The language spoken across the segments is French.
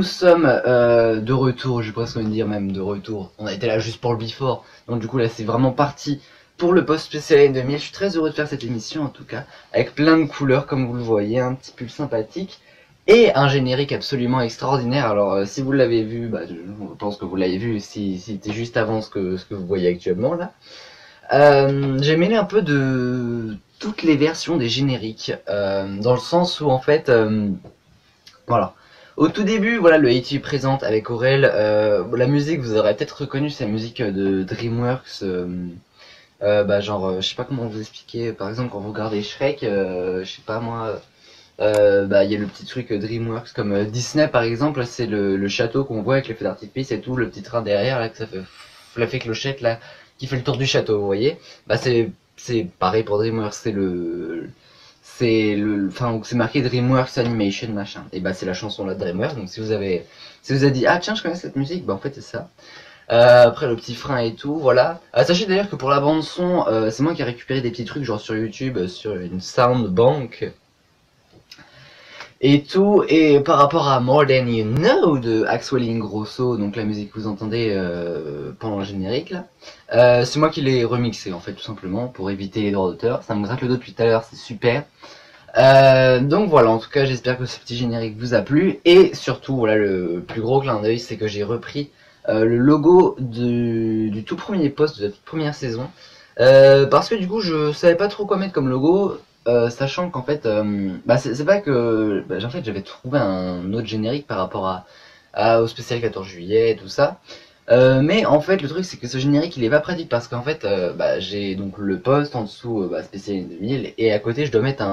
Nous sommes de retour, je vais presque dire même de retour. On a été là juste pour le before, donc du coup là c'est vraiment parti pour le post spécial année 2000. Je suis très heureux de faire cette émission en tout cas, avec plein de couleurs comme vous le voyez, un petit pull sympathique et un générique absolument extraordinaire. Alors si vous l'avez vu, bah, je pense que vous l'avez vu si c'était juste avant ce que vous voyez actuellement là. J'ai mêlé un peu de toutes les versions des génériques, dans le sens où en fait, voilà. Au tout début, voilà, le ATV présente avec Aurel. La musique, vous aurez peut-être reconnu, c'est la musique de DreamWorks. Bah, genre, je sais pas comment vous expliquer. Par exemple, quand vous regardez Shrek, je sais pas moi, bah, il y a le petit truc DreamWorks comme Disney par exemple. C'est le château qu'on voit avec les feux d'artifice et tout, le petit train derrière là, que ça fait la fée clochette là, qui fait le tour du château, vous voyez. Bah, c'est pareil pour DreamWorks, enfin, c'est marqué DreamWorks Animation machin. Et bah c'est la chanson là de DreamWorks. Donc si vous avez dit ah tiens je connais cette musique, bah en fait c'est ça. Après le petit frein et tout, voilà. Sachez d'ailleurs que pour la bande son, c'est moi qui ai récupéré des petits trucs genre sur YouTube, sur une sound bank et tout. Et par rapport à More Than You Know de Axwell Ingrosso, donc la musique que vous entendez pendant le générique là, c'est moi qui l'ai remixé en fait tout simplement pour éviter les droits d'auteur. Ça me gratte le dos depuis tout à l'heure, c'est super. Donc voilà, en tout cas j'espère que ce petit générique vous a plu. Et surtout voilà, le plus gros clin d'œil, c'est que j'ai repris le logo du tout premier post de la toute première saison, parce que du coup je savais pas trop quoi mettre comme logo, sachant qu'en fait bah c'est pas que bah, en fait j'avais trouvé un autre générique par rapport au spécial 14 juillet et tout ça. Mais en fait le truc c'est que ce générique il est pas pratique parce qu'en fait bah, j'ai donc le post en dessous, bah, spécial 2000, et à côté je dois mettre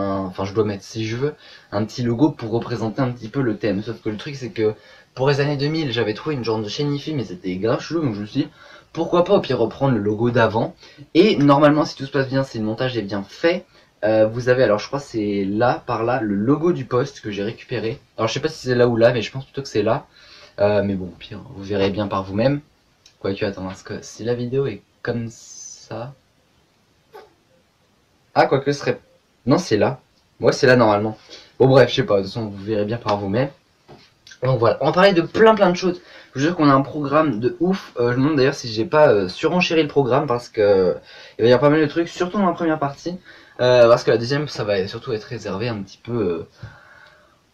je dois mettre si je veux un petit logo pour représenter un petit peu le thème. Sauf que le truc c'est que pour les années 2000 j'avais trouvé une genre de chaîne IFI mais c'était grave chelou, donc je me suis dit pourquoi pas au pire reprendre le logo d'avant. Et normalement si tout se passe bien, si le montage est bien fait, vous avez, alors je crois c'est là, par là, le logo du post que j'ai récupéré. Alors je sais pas si c'est là ou là, mais je pense plutôt que c'est là. Mais bon, au pire, vous verrez bien par vous-même. Quoique, attends, parce que si la vidéo est comme ça... Ah, quoique, ce serait... Non, c'est là. Ouais, c'est là, normalement. Bon, bref, je sais pas, de toute façon, vous verrez bien par vous-même. Donc voilà, on va parler de plein de choses. Je vous jure qu'on a un programme de ouf. Je me demande d'ailleurs si j'ai pas surenchéri le programme, parce que il va y avoir pas mal de trucs, surtout dans la première partie. Parce que la deuxième, ça va surtout être réservé un petit peu...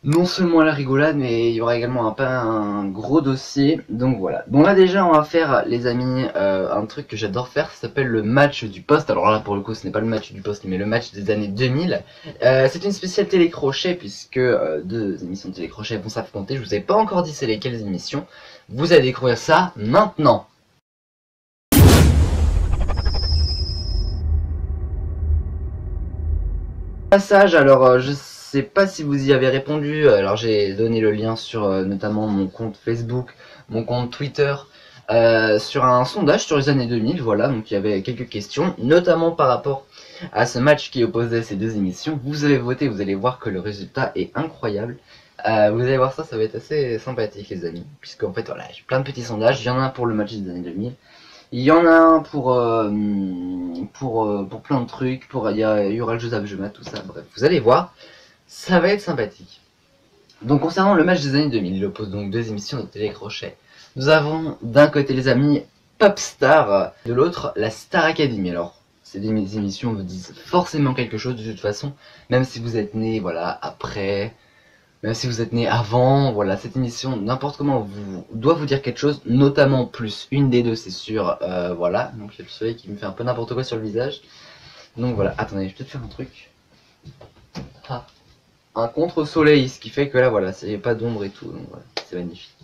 non seulement à la rigolade, mais il y aura également un gros dossier. Donc voilà. Bon là déjà on va faire, les amis, un truc que j'adore faire, ça s'appelle le match du poste. Alors là pour le coup ce n'est pas le match du poste, mais le match des années 2000. C'est une spéciale télécrochet, puisque deux émissions de télécrochet vont s'affronter. Je vous ai pas encore dit c'est lesquelles émissions. Vous allez découvrir ça maintenant. Passage, alors je sais pas si vous y avez répondu. Alors j'ai donné le lien sur notamment mon compte Facebook, mon compte Twitter, sur un sondage sur les années 2000, voilà. Donc il y avait quelques questions, notamment par rapport à ce match qui opposait ces deux émissions. Vous avez voté, vous allez voir que le résultat est incroyable. Vous allez voir ça, ça va être assez sympathique les amis, puisque en fait voilà, j'ai plein de petits sondages. Il y en a un pour le match des années 2000. Il y en a un pour plein de trucs, il y aura le jeu d'Abjema, tout ça, bref, vous allez voir, ça va être sympathique. Donc concernant le match des années 2000, il oppose donc deux émissions de télécrochet. Nous avons d'un côté les amis Popstar, de l'autre la Star Academy. Alors, ces deux émissions vous disent forcément quelque chose de toute façon, même si vous êtes né, voilà, après... Même si vous êtes né avant, voilà, cette émission, n'importe comment, doit vous dire quelque chose, notamment plus une des deux, c'est sûr, voilà. Donc il y a le soleil qui me fait un peu n'importe quoi sur le visage. Donc voilà, attendez, je vais peut-être faire un truc. Ah, un contre-soleil, ce qui fait que là, voilà, c'est pas d'ombre et tout, donc voilà, c'est magnifique.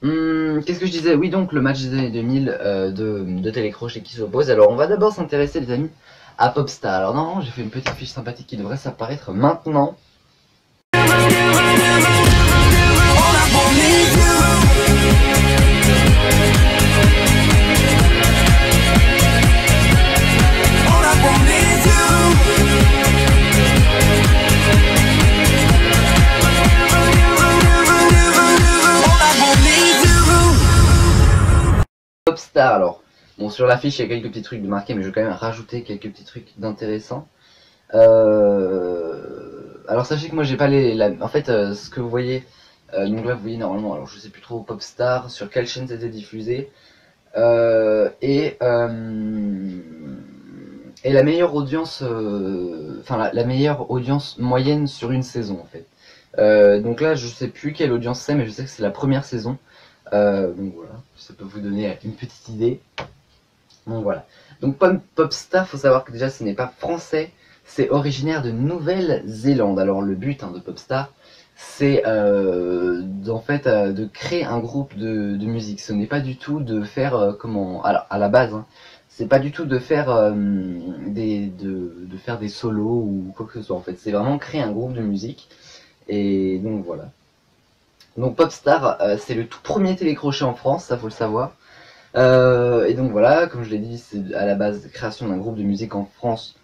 Qu'est-ce que je disais? Oui, donc le match des années 2000 de télécrochet qui s'oppose. Alors on va d'abord s'intéresser, les amis, à Popstar. Alors normalement, j'ai fait une petite fiche sympathique qui devrait s'apparaître maintenant. Popstar, alors, bon, sur l'affiche il y a quelques petits trucs de marqués, mais je vais quand même rajouter quelques petits trucs d'intéressants. Alors sachez que moi j'ai pas en fait ce que vous voyez Donc là vous voyez normalement, alors je sais plus trop Popstar, sur quelle chaîne c'était diffusé. Et la meilleure audience, enfin la meilleure audience moyenne sur une saison en fait. Donc là je sais plus quelle audience c'est, mais je sais que c'est la première saison. Donc voilà, ça peut vous donner une petite idée. Donc voilà. Donc Popstar, faut savoir que déjà ce n'est pas français, c'est originaire de Nouvelle-Zélande. Alors le but de Popstar, c'est en fait de créer un groupe de musique. Ce n'est pas du tout de faire comment, alors à la base, c'est pas du tout de faire de faire des solos ou quoi que ce soit. En fait, c'est vraiment créer un groupe de musique. Et donc voilà. Donc Popstar, c'est le tout premier télécrochet en France, ça faut le savoir. Et donc voilà, comme je l'ai dit, c'est à la base la création d'un groupe de musique en France.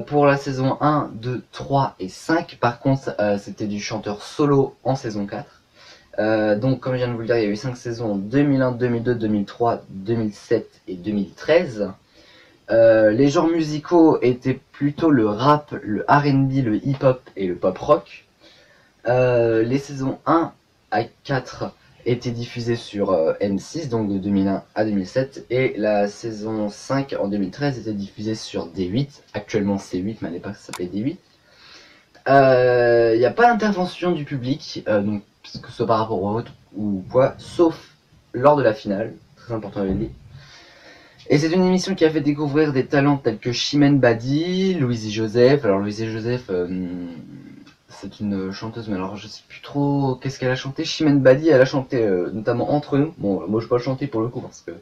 Pour la saison 1, 2, 3 et 5, par contre, c'était du chanteur solo en saison 4. Donc comme je viens de vous le dire, il y a eu 5 saisons en 2001, 2002, 2003, 2007 et 2013. Les genres musicaux étaient plutôt le rap, le R&B, le hip-hop et le pop-rock. Les saisons 1 à 4 étaient diffusées sur M6, donc de 2001 à 2007, et la saison 5 en 2013 était diffusée sur D8, actuellement C8, mais à l'époque ça s'appelait D8. Il n'y a pas d'intervention du public, donc, que ce soit par rapport au vote ou quoi, sauf lors de la finale, très important à le dire. Et c'est une émission qui a fait découvrir des talents tels que Chimène Badi, Louise Joseph. Alors Louise Joseph, c'est une chanteuse, mais alors je sais plus trop qu'est-ce qu'elle a chanté. Chimène Badi, elle a chanté notamment Entre nous. Bon, moi je peux pas chanter pour le coup parce que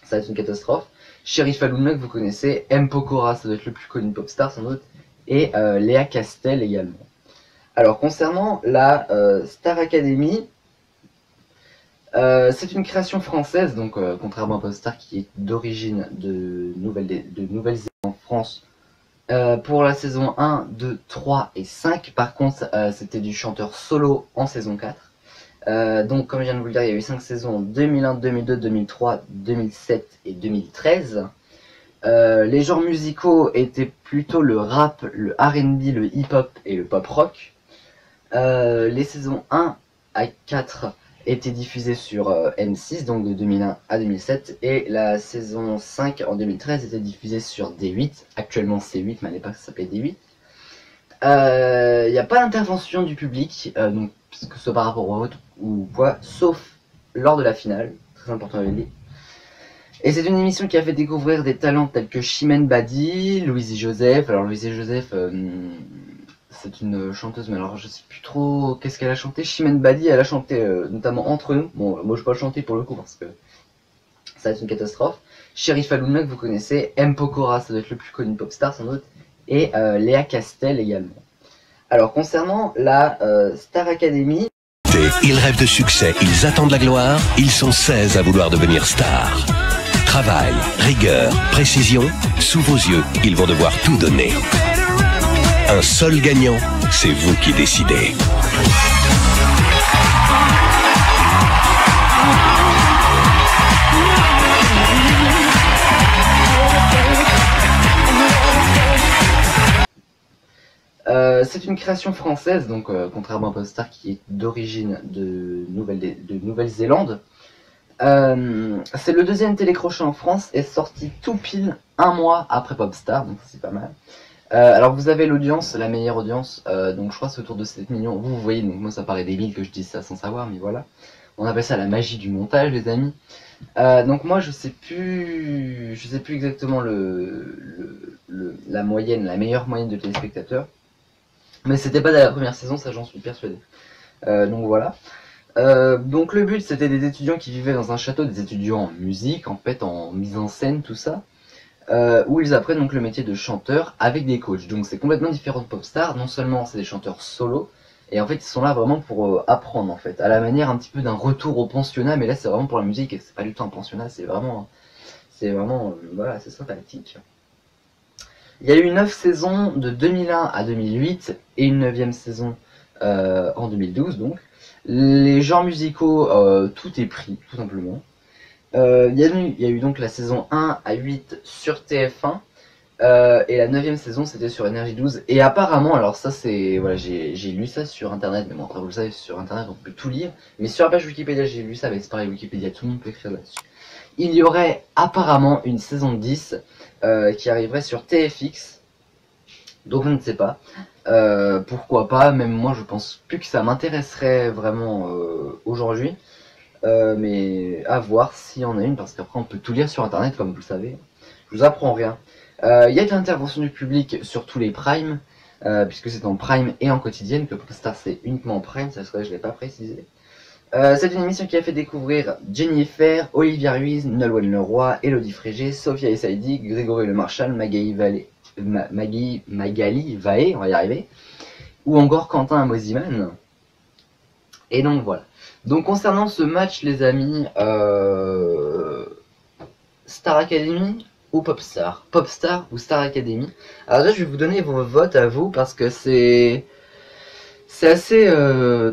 ça va être une catastrophe. Sheriff Alouna que vous connaissez, M. Pokora, ça doit être le plus connu Popstar sans doute, et Léa Castel également. Alors concernant la Star Academy, c'est une création française, donc contrairement à Popstar qui est d'origine de Nouvelle-Zélande en France. Pour la saison 1, 2, 3 et 5, par contre, c'était du chanteur solo en saison 4. Donc comme je viens de vous le dire, il y a eu 5 saisons en 2001, 2002, 2003, 2007 et 2013. Les genres musicaux étaient plutôt le rap, le R&B, le hip-hop et le pop-rock. Les saisons 1 à 4 étaient diffusées sur M6, donc de 2001 à 2007, et la saison 5 en 2013 était diffusée sur D8, actuellement C8, mais à l'époque ça s'appelait D8. Il n'y a pas d'intervention du public, donc, que ce soit par rapport au vote ou quoi, sauf lors de la finale, très important à le dire. Et c'est une émission qui a fait découvrir des talents tels que Chimène Badi, Louise Joseph. Alors Louise Joseph, c'est une chanteuse, mais alors je sais plus trop qu'est-ce qu'elle a chanté. Chimène Badi, elle a chanté notamment Entre nous. Bon, moi je peux pas chanter pour le coup parce que ça va être une catastrophe. Sheriff Alouna que vous connaissez, M. Pokora, ça doit être le plus connu Popstar sans doute, et Léa Castel également. Alors concernant la Star Academy, ils rêvent de succès, ils attendent la gloire, ils sont 16 à vouloir devenir stars. Travail, rigueur, précision, sous vos yeux, ils vont devoir tout donner. Un seul gagnant, c'est vous qui décidez. C'est une création française, donc contrairement à Popstar qui est d'origine de Nouvelle-Zélande. C'est le deuxième télécrochet en France et sorti tout pile un mois après Popstar, donc c'est pas mal. Alors vous avez l'audience, la meilleure audience, donc je crois que c'est autour de 7 millions. Vous voyez, donc moi ça paraît débile que je dise ça sans savoir, mais voilà. On appelle ça la magie du montage, les amis. Donc moi je sais plus exactement la moyenne, la meilleure moyenne de téléspectateurs. Mais c'était pas dans la première saison, ça j'en suis persuadé. Donc voilà. Donc le but c'était des étudiants qui vivaient dans un château, des étudiants en musique, en fait, en mise en scène, tout ça. Où ils apprennent donc le métier de chanteur avec des coachs. Donc c'est complètement différent de Popstar. Non seulement c'est des chanteurs solo, et en fait ils sont là vraiment pour apprendre en fait, à la manière un petit peu d'un retour au pensionnat, mais là c'est vraiment pour la musique et c'est pas du tout un pensionnat, c'est vraiment voilà, c'est sympathique. Il y a eu 9 saisons de 2001 à 2008 et une 9e saison en 2012 donc. Les genres musicaux, tout est pris, tout simplement. Il y a eu donc la saison 1 à 8 sur TF1. Et la 9ème saison c'était sur Énergie 12. Et apparemment, alors ça c'est, voilà, j'ai lu ça sur internet, mais bon après vous le savez, sur internet on peut tout lire. Mais sur la page Wikipédia j'ai lu ça, mais c'est pareil, Wikipédia, tout le monde peut écrire là-dessus. Il y aurait apparemment une saison 10 qui arriverait sur TFX. Donc je ne sais pas. Pourquoi pas, même moi je pense plus que ça m'intéresserait vraiment aujourd'hui. Mais à voir s'il y en a une, parce qu'après on peut tout lire sur internet comme vous le savez. Je vous apprends rien. Il y a de l'intervention du public sur tous les primes, puisque c'est en prime et en quotidienne, que Popstar c'est uniquement en prime, ça je ne l'ai pas précisé. C'est une émission qui a fait découvrir Jennifer, Olivia Ruiz, Nolwenn Leroy, Elodie Frégé, Sophia Essaidi, Grégory Le Marchal, Magali Vaé, on va y arriver, ou encore Quentin Mosiman. Et donc voilà. Donc concernant ce match les amis, Star Academy ou Popstar? Popstar ou Star Academy? Alors là je vais vous donner vos votes à vous parce que c'est assez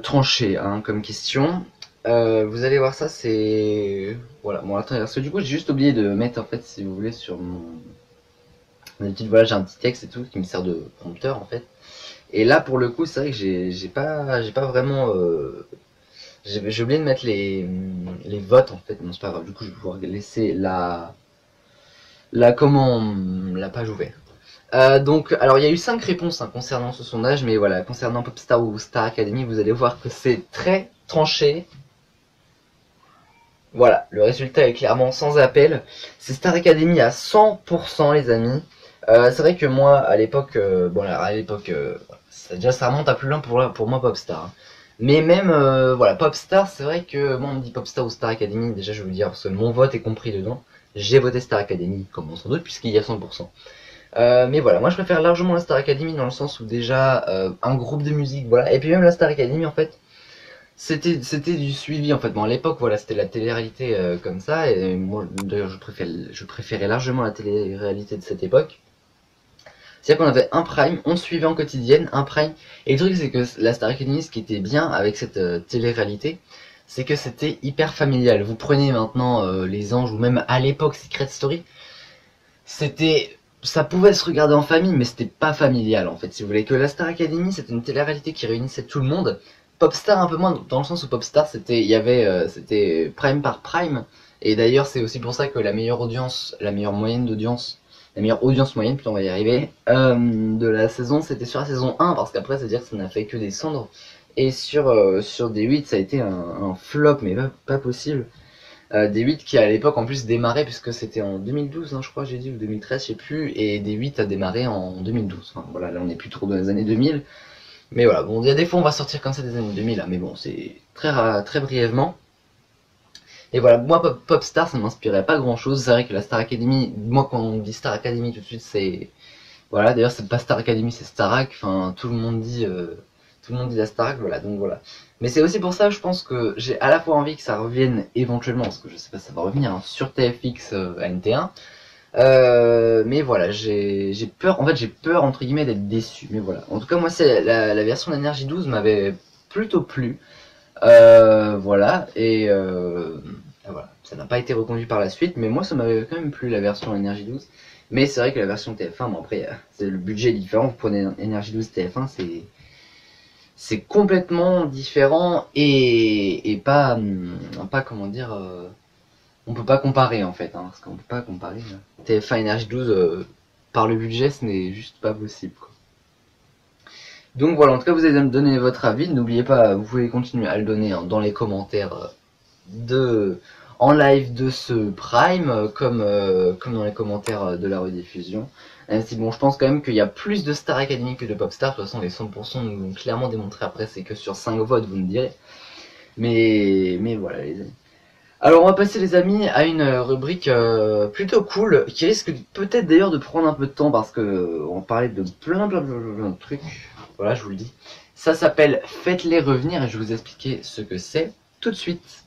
tranché hein, comme question. Vous allez voir ça, c'est... Voilà, bon attendez, parce que du coup j'ai juste oublié de mettre en fait, si vous voulez, sur mon... D'habitude voilà, j'ai un petit texte et tout qui me sert de prompteur en fait. Et là pour le coup c'est vrai que j'ai pas vraiment... J'ai oublié de mettre les votes en fait, bon c'est pas grave, du coup je vais pouvoir laisser la page ouverte. Donc, alors il y a eu 5 réponses hein, concernant ce sondage, mais voilà, concernant Popstar ou Star Academy, vous allez voir que c'est très tranché. Voilà, le résultat est clairement sans appel. C'est Star Academy à 100% les amis. C'est vrai que moi, à l'époque, bon alors à l'époque, déjà ça remonte à plus loin pour moi Popstar. Hein. Mais même, voilà, Popstar, c'est vrai que moi on me dit Popstar ou Star Academy, déjà je vais vous dire, parce que mon vote est compris dedans. J'ai voté Star Academy, comme on s'en doute, puisqu'il y a 100%. Mais voilà, moi je préfère largement la Star Academy dans le sens où déjà un groupe de musique, voilà. Et puis même la Star Academy en fait, c'était du suivi en fait. Bon à l'époque voilà, c'était la télé-réalité comme ça. Et moi d'ailleurs je préférais largement la télé-réalité de cette époque. C'est-à-dire qu'on avait un prime, on suivait en quotidienne, un prime. Et le truc c'est que la Star Academy, ce qui était bien avec cette télé-réalité, c'est que c'était hyper familial. Vous prenez maintenant Les Anges ou même à l'époque Secret Story, ça pouvait se regarder en famille, mais c'était pas familial en fait. Si vous voulez, que la Star Academy, c'était une télé-réalité qui réunissait tout le monde. Popstar un peu moins, dans le sens où Popstar, c'était prime par prime. Et d'ailleurs, c'est aussi pour ça que la meilleure audience moyenne, plutôt on va y arriver, de la saison, c'était sur la saison 1, parce qu'après, c'est-à-dire que ça n'a fait que descendre. Et sur D8, ça a été un flop, mais pas possible. D8 qui à l'époque en plus démarrait, puisque c'était en 2012, hein, je crois, j'ai dit, ou 2013, je sais plus, et D8 a démarré en 2012. Enfin, voilà, là on est plus trop dans les années 2000. Mais voilà, bon, il y a des fois on va sortir comme ça des années 2000, là, mais bon, c'est très brièvement. Et voilà, moi Popstar ça m'inspirait pas grand chose. C'est vrai que la Star Academy, moi quand on dit Star Academy tout de suite c'est... Voilà, d'ailleurs c'est pas Star Academy, c'est Starac, enfin tout le monde dit la Starac, voilà, donc voilà. Mais c'est aussi pour ça je pense que j'ai à la fois envie que ça revienne éventuellement, parce que je sais pas si ça va revenir, hein, sur TFX à NT1. Mais voilà, j'ai peur, en fait j'ai peur entre guillemets d'être déçu, mais voilà. En tout cas moi c'est la version d'Énergie 12 m'avait plutôt plu. Voilà, et voilà, ça n'a pas été reconduit par la suite, mais moi ça m'avait quand même plu la version Énergie 12. Mais c'est vrai que la version TF1, bon après, le budget est différent, vous prenez Énergie 12 TF1, c'est complètement différent et pas comment dire, on peut pas comparer en fait, hein, parce qu'on peut pas comparer TF1 Énergie 12 par le budget, ce n'est juste pas possible quoi. Donc voilà, en tout cas vous allez me donner votre avis, n'oubliez pas, vous pouvez continuer à le donner hein, dans les commentaires en live de ce Prime, comme dans les commentaires de la rediffusion. Si bon, je pense quand même qu'il y a plus de Star Academy que de Popstar, de toute façon les 100% nous l'ont clairement démontré, après c'est que sur 5 votes vous me direz. Mais voilà les amis. Alors on va passer les amis à une rubrique plutôt cool, qui risque peut-être d'ailleurs de prendre un peu de temps, parce que on parlait de plein de trucs, voilà je vous le dis. Ça s'appelle Faites-les revenir, et je vais vous expliquer ce que c'est tout de suite.